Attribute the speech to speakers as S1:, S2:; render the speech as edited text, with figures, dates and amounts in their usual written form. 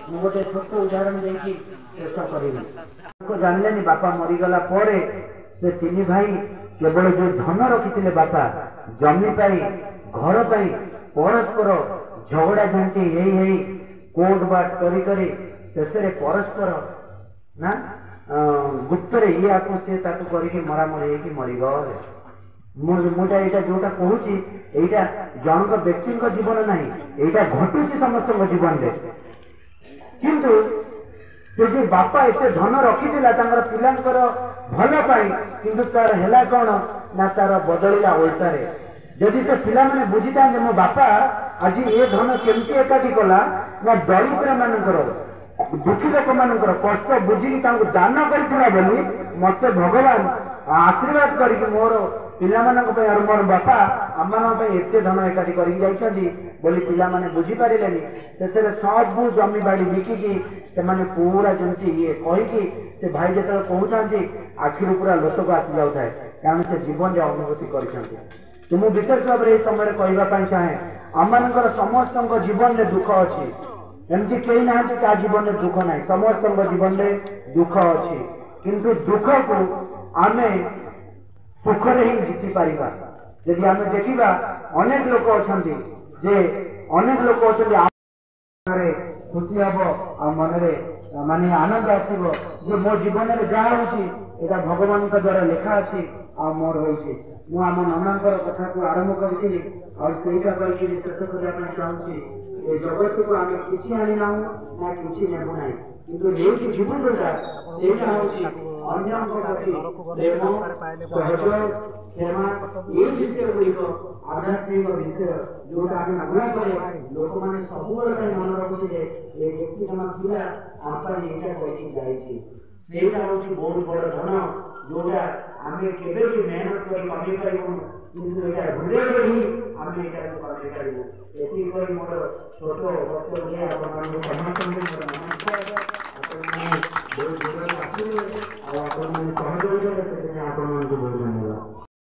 S1: ମୁଁ ଗୋଟେ ଛୋଟ ଉଦାହରଣ ଦେଇକି ଶେଷ କରିବି। ଜାଣିଲେନି ବାପା ମରିଗଲା ପରେ ସେ ତିନି ଭାଇ କେବଳ ଯୋଉ ଧନ ରଖିଥିଲେ ବାପା ଜମି ପାଇଁ ଘର ପାଇଁ ପରସ୍ପର ଝଗଡ଼ା ଝାଣ୍ଟି ହେଇ କୋର୍ଟ ବାଟ କରି ଶେଷରେ ପରସ୍ପର ନା ଗୁପ୍ତରେ ଇଏ ଆକୁ ସେ ତାକୁ କରିକି ମରାମରି ହେଇକି ମରିଗଲେ। मुझा यहाँ जोटा कहूँ यहाँ जनक व्यक्ति जीवन ना यहाँ घटुची समस्त जीवन में किंतु से जो बापा एत धन रखी पिलांकर भल पाई किंतु तार है कौन ना तार बदलला उल्टारे जदि से पिला माने बुझी था मो बापा आज ये धन केमती एकाठी कला ना दरिद्र मानकर दुखी लोक मानकर कष्ट बुझी दान कर मत भगवान आशीर्वाद करके मोर पिला मोर बापा आम एत धन एकाठी कर बुझी पारे शेष सब जमी बाड़ी बिकिकी से पूरा जमी ये कहीकि से भाई जो कहते आखिर पूरा लोटक आसी जाऊ है कारण से जीवन में अनुभूति कर विशेष भाव में समय कहवाई चाहे आम समस्त जीवन में दुख अच्छी एमती कई ना क्या जीवन में दुख ना समस्त जीवन में दुख अच्छी किंतु दुख को आम सुख रे ही जीति पारिबा यदि आम देखा अनेक लोक अच्छा जे अनेक लोक अच्छा खुशी हम आ मन माने आनंद आसो जे मो जीवन में जहाँ होता भगवान द्वारा लिखा अच्छी आ मोर हो आम नना कथा को आरंभ करी और सहीटा करके शेष करने चाहूँगी ए जगत को आम किसी आना ना किसी नेबू ना किंतु लेकिन जीवन जोटा सेटा होची अन्य प्रति प्रेम सहयोग क्षमा ये विषय गुड़िक आध्यात्मिक विषय जोटा आम आग्रह करे लोक मैंने सब मन रखुचे ये व्यक्ति जन थिला आप यहाँ कही जाइए सेटा होची बहुत बड़ धन जोटा आम केबे भी मेहनत कर कमी पाइबु किंतु एटा हृदय ही आम एटा कमी पाइबु एति कोई मोर छोट वक्तव्य आपन समस्त मोर नमस्कार आपन बहुत दूर आसिले आ आपन